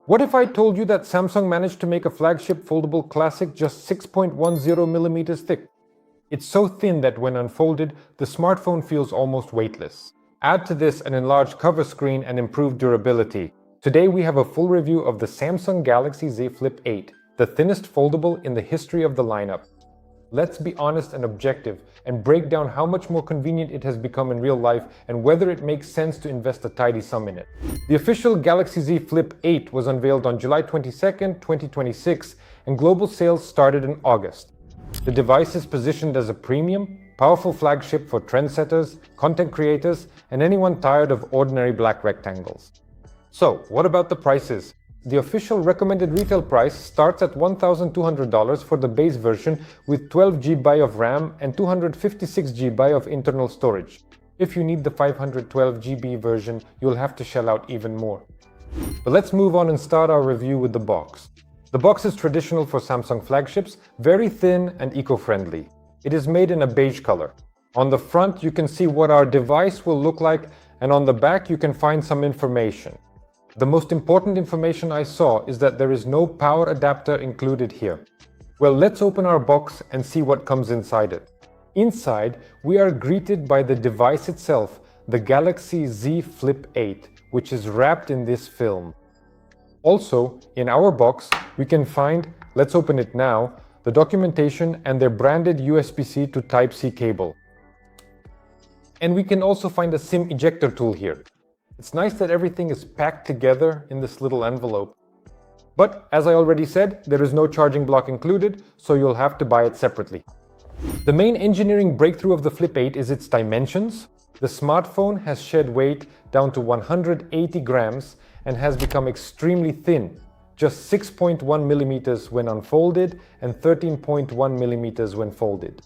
What if I told you that Samsung managed to make a flagship foldable classic just 6.10 millimeters thick? It's so thin that when unfolded, the smartphone feels almost weightless. Add to this an enlarged cover screen and improved durability. Today we have a full review of the Samsung Galaxy Z Flip 8, the thinnest foldable in the history of the lineup. Let's be honest and objective and break down how much more convenient it has become in real life and whether it makes sense to invest a tidy sum in it. The official Galaxy Z Flip 8 was unveiled on July 22nd, 2026, and global sales started in August. The device is positioned as a premium, powerful flagship for trendsetters, content creators, and anyone tired of ordinary black rectangles. So, what about the prices? The official recommended retail price starts at $1,200 for the base version with 12 GB of RAM and 256 GB of internal storage. If you need the 512 GB version, you'll have to shell out even more. But let's move on and start our review with the box. The box is traditional for Samsung flagships, very thin and eco-friendly. It is made in a beige color. On the front you can see what our device will look like, and on the back you can find some information. The most important information I saw is that there is no power adapter included here. Well, let's open our box and see what comes inside it. Inside, we are greeted by the device itself, the Galaxy Z Flip 8, which is wrapped in this film. Also, in our box, we can find, let's open it now, the documentation and their branded USB-C to Type-C cable. And we can also find a SIM ejector tool here. It's nice that everything is packed together in this little envelope. But, as I already said, there is no charging block included, so you'll have to buy it separately. The main engineering breakthrough of the Flip 8 is its dimensions. The smartphone has shed weight down to 180 grams and has become extremely thin, just 6.1 millimeters when unfolded and 13.1 millimeters when folded.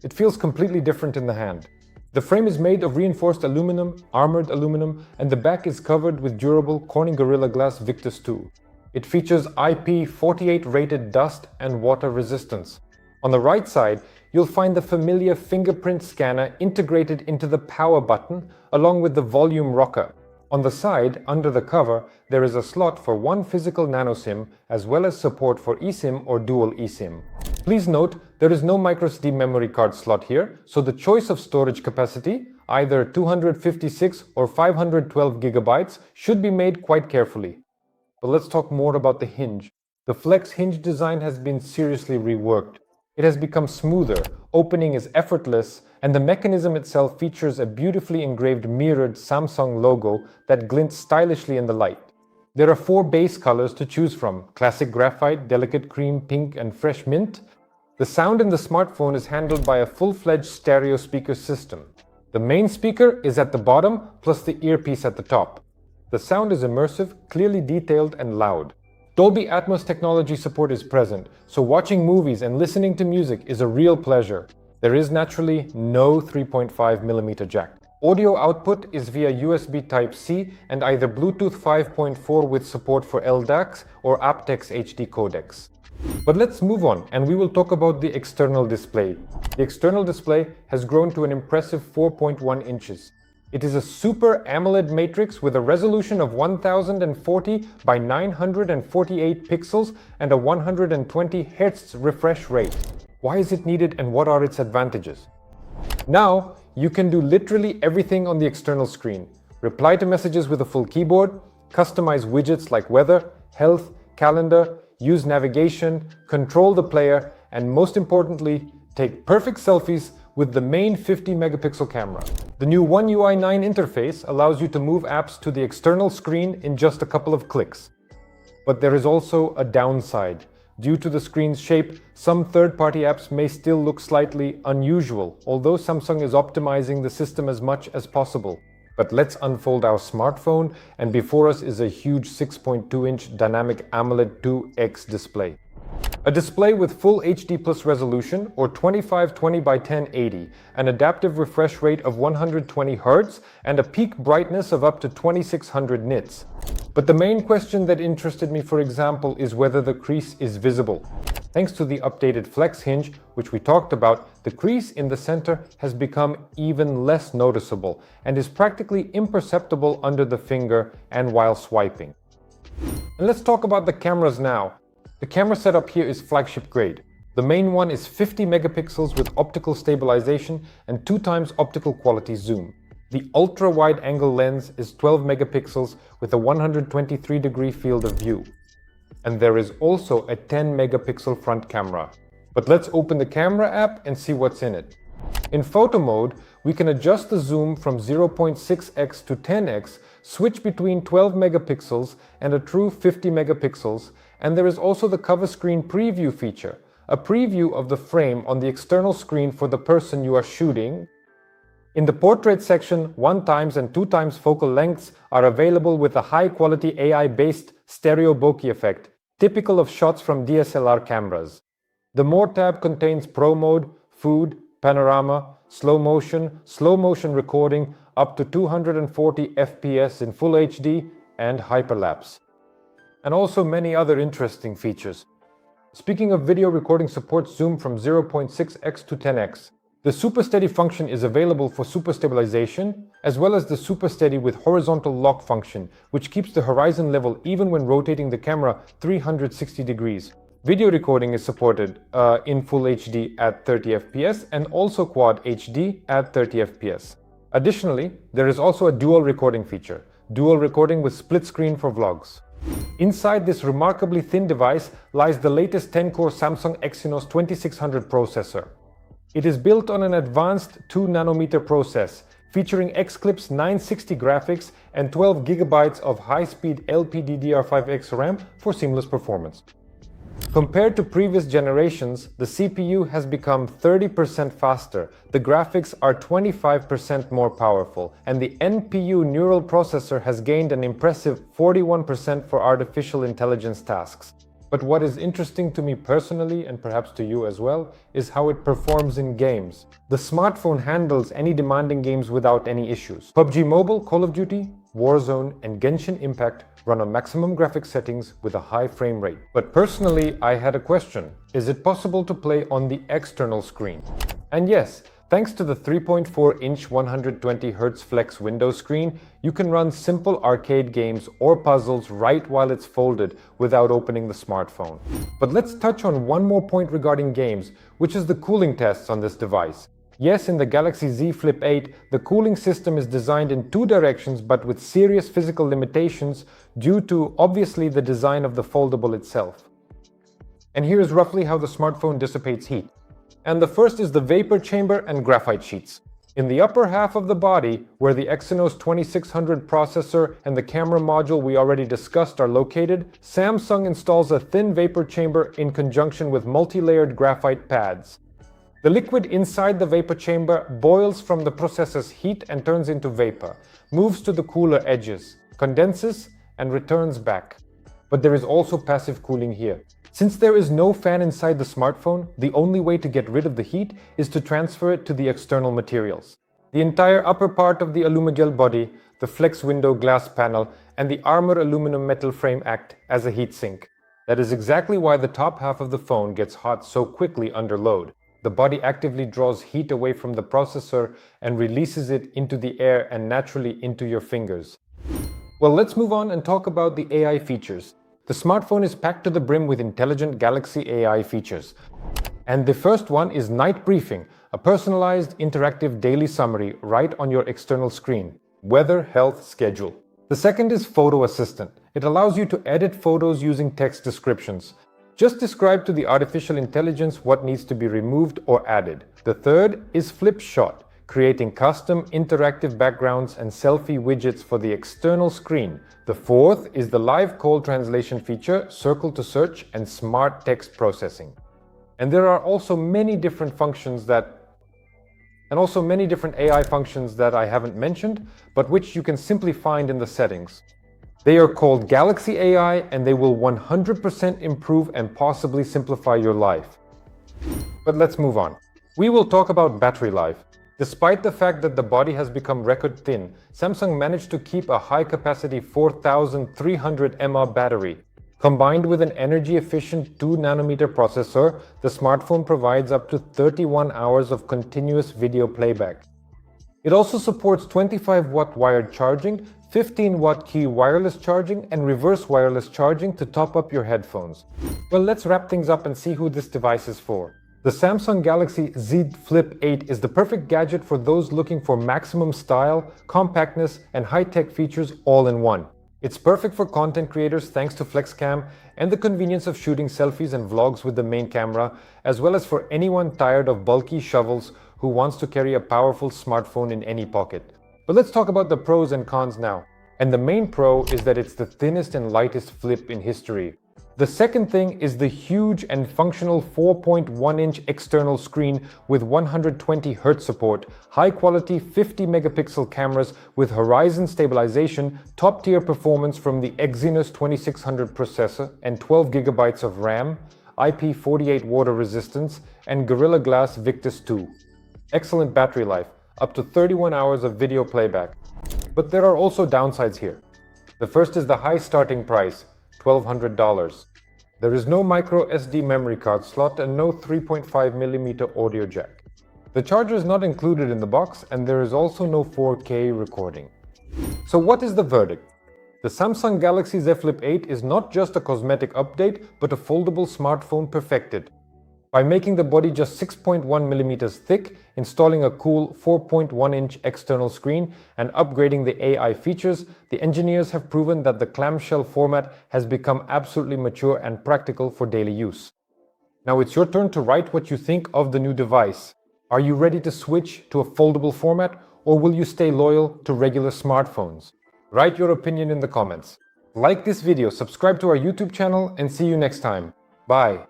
It feels completely different in the hand. The frame is made of reinforced aluminum, armored aluminum, and the back is covered with durable Corning Gorilla Glass Victus 2. It features IP48 rated dust and water resistance. On the right side, you'll find the familiar fingerprint scanner integrated into the power button along with the volume rocker. On the side, under the cover, there is a slot for one physical nano SIM as well as support for eSIM or dual eSIM. Please note, there is no microSD memory card slot here, so the choice of storage capacity, either 256 or 512 gigabytes, should be made quite carefully. But let's talk more about the hinge. The Flex Hinge design has been seriously reworked. It has become smoother, opening is effortless, and the mechanism itself features a beautifully engraved mirrored Samsung logo that glints stylishly in the light. There are 4 base colors to choose from: classic graphite, delicate cream, pink, and fresh mint. The sound in the smartphone is handled by a full-fledged stereo speaker system. The main speaker is at the bottom, plus the earpiece at the top. The sound is immersive, clearly detailed, and loud. Dolby Atmos technology support is present, so watching movies and listening to music is a real pleasure. There is naturally no 3.5mm jack. Audio output is via USB Type-C and either Bluetooth 5.4 with support for LDACs or aptX HD codecs. But let's move on and we will talk about the external display. The external display has grown to an impressive 4.1 inches. It is a Super AMOLED matrix with a resolution of 1040 by 948 pixels and a 120 Hz refresh rate. Why is it needed and what are its advantages? Now, you can do literally everything on the external screen. Reply to messages with a full keyboard, customize widgets like weather, health, calendar, use navigation, control the player, and most importantly, take perfect selfies with the main 50-megapixel camera. The new One UI 9 interface allows you to move apps to the external screen in just a couple of clicks. But there is also a downside. Due to the screen's shape, some third-party apps may still look slightly unusual, although Samsung is optimizing the system as much as possible. But let's unfold our smartphone, and before us is a huge 6.2-inch dynamic AMOLED 2X display. A display with full HD plus resolution or 2520 by 1080, an adaptive refresh rate of 120 Hz, and a peak brightness of up to 2600 nits. But the main question that interested me, for example, is whether the crease is visible. Thanks to the updated Flex Hinge, which we talked about, the crease in the center has become even less noticeable and is practically imperceptible under the finger and while swiping. And let's talk about the cameras now. The camera setup here is flagship grade. The main one is 50 megapixels with optical stabilization and 2x optical quality zoom. The ultra-wide angle lens is 12 megapixels with a 123-degree field of view. And there is also a 10 megapixel front camera. But let's open the camera app and see what's in it. In photo mode, we can adjust the zoom from 0.6x to 10x, switch between 12 megapixels and a true 50 megapixels, and there is also the cover screen preview feature, a preview of the frame on the external screen for the person you are shooting. In the portrait section, 1x and 2x focal lengths are available with a high-quality AI-based stereo bokeh effect, typical of shots from DSLR cameras. The More tab contains Pro Mode, Food, Panorama, slow motion recording up to 240 FPS in Full HD and hyperlapse. And also many other interesting features. Speaking of video recording, supports zoom from 0.6x to 10x. The Super Steady function is available for super stabilization, as well as the Super Steady with horizontal lock function, which keeps the horizon level even when rotating the camera 360 degrees. Video recording is supported in Full HD at 30 FPS and also Quad HD at 30 FPS. Additionally, there is also a dual recording feature, dual recording with split screen for vlogs. Inside this remarkably thin device lies the latest 10-core Samsung Exynos 2600 processor. It is built on an advanced 2nm process, featuring Xclip's 960 graphics and 12 GB of high-speed LPDDR5X RAM for seamless performance. Compared to previous generations, the CPU has become 30% faster, the graphics are 25% more powerful, and the NPU neural processor has gained an impressive 41% for artificial intelligence tasks. But what is interesting to me personally, and perhaps to you as well, is how it performs in games. The smartphone handles any demanding games without any issues. PUBG Mobile, Call of Duty, Warzone, and Genshin Impact run on maximum graphics settings with a high frame rate. But personally, I had a question. Is it possible to play on the external screen? And yes, thanks to the 3.4-inch 120Hz Flex window screen, you can run simple arcade games or puzzles right while it's folded without opening the smartphone. But let's touch on one more point regarding games, which is the cooling tests on this device. Yes, in the Galaxy Z Flip 8, the cooling system is designed in two directions but with serious physical limitations due to, obviously, the design of the foldable itself. And here is roughly how the smartphone dissipates heat. And the first is the vapor chamber and graphite sheets. In the upper half of the body, where the Exynos 2600 processor and the camera module we already discussed are located, Samsung installs a thin vapor chamber in conjunction with multi-layered graphite pads. The liquid inside the vapor chamber boils from the processor's heat and turns into vapor, moves to the cooler edges, condenses, and returns back. But there is also passive cooling here. Since there is no fan inside the smartphone, the only way to get rid of the heat is to transfer it to the external materials. The entire upper part of the Alumigel body, the flex window glass panel, and the armor aluminum metal frame act as a heatsink. That is exactly why the top half of the phone gets hot so quickly under load. The body actively draws heat away from the processor and releases it into the air and naturally into your fingers. Well, let's move on and talk about the AI features. The smartphone is packed to the brim with intelligent Galaxy AI features. And the first one is Night Briefing, a personalized, interactive daily summary right on your external screen. Weather, health, schedule. The second is Photo Assistant. It allows you to edit photos using text descriptions. Just describe to the artificial intelligence what needs to be removed or added. The third is Flipshot, creating custom interactive backgrounds and selfie widgets for the external screen. The fourth is the live call translation feature, circle to search, and smart text processing. And there are also many different functions many different AI functions that I haven't mentioned, but which you can simply find in the settings. They are called Galaxy AI, and they will 100% improve and possibly simplify your life. But let's move on. We will talk about battery life. Despite the fact that the body has become record thin, Samsung managed to keep a high-capacity 4300 mAh battery. Combined with an energy-efficient 2nm processor, the smartphone provides up to 31 hours of continuous video playback. It also supports 25-watt wired charging, 15-watt key wireless charging, and reverse wireless charging to top up your headphones. Well, let's wrap things up and see who this device is for. The Samsung Galaxy Z Flip 8 is the perfect gadget for those looking for maximum style, compactness, and high-tech features all in one. It's perfect for content creators thanks to FlexCam and the convenience of shooting selfies and vlogs with the main camera, as well as for anyone tired of bulky shovels who wants to carry a powerful smartphone in any pocket. But let's talk about the pros and cons now. And the main pro is that it's the thinnest and lightest flip in history. The second thing is the huge and functional 4.1-inch external screen with 120Hz support, high-quality 50-megapixel cameras with horizon stabilization, top-tier performance from the Exynos 2600 processor, and 12 GB of RAM, IP48 water resistance, and Gorilla Glass Victus 2. Excellent battery life, up to 31 hours of video playback. But there are also downsides here. The first is the high starting price, $1,200. There is no microSD memory card slot and no 3.5mm audio jack. The charger is not included in the box, and there is also no 4K recording. So what is the verdict? The Samsung Galaxy Z Flip 8 is not just a cosmetic update, but a foldable smartphone perfected. By making the body just 6.1mm thick, installing a cool 4.1-inch external screen, and upgrading the AI features, the engineers have proven that the clamshell format has become absolutely mature and practical for daily use. Now it's your turn to write what you think of the new device. Are you ready to switch to a foldable format, or will you stay loyal to regular smartphones? Write your opinion in the comments. Like this video, subscribe to our YouTube channel, and see you next time. Bye.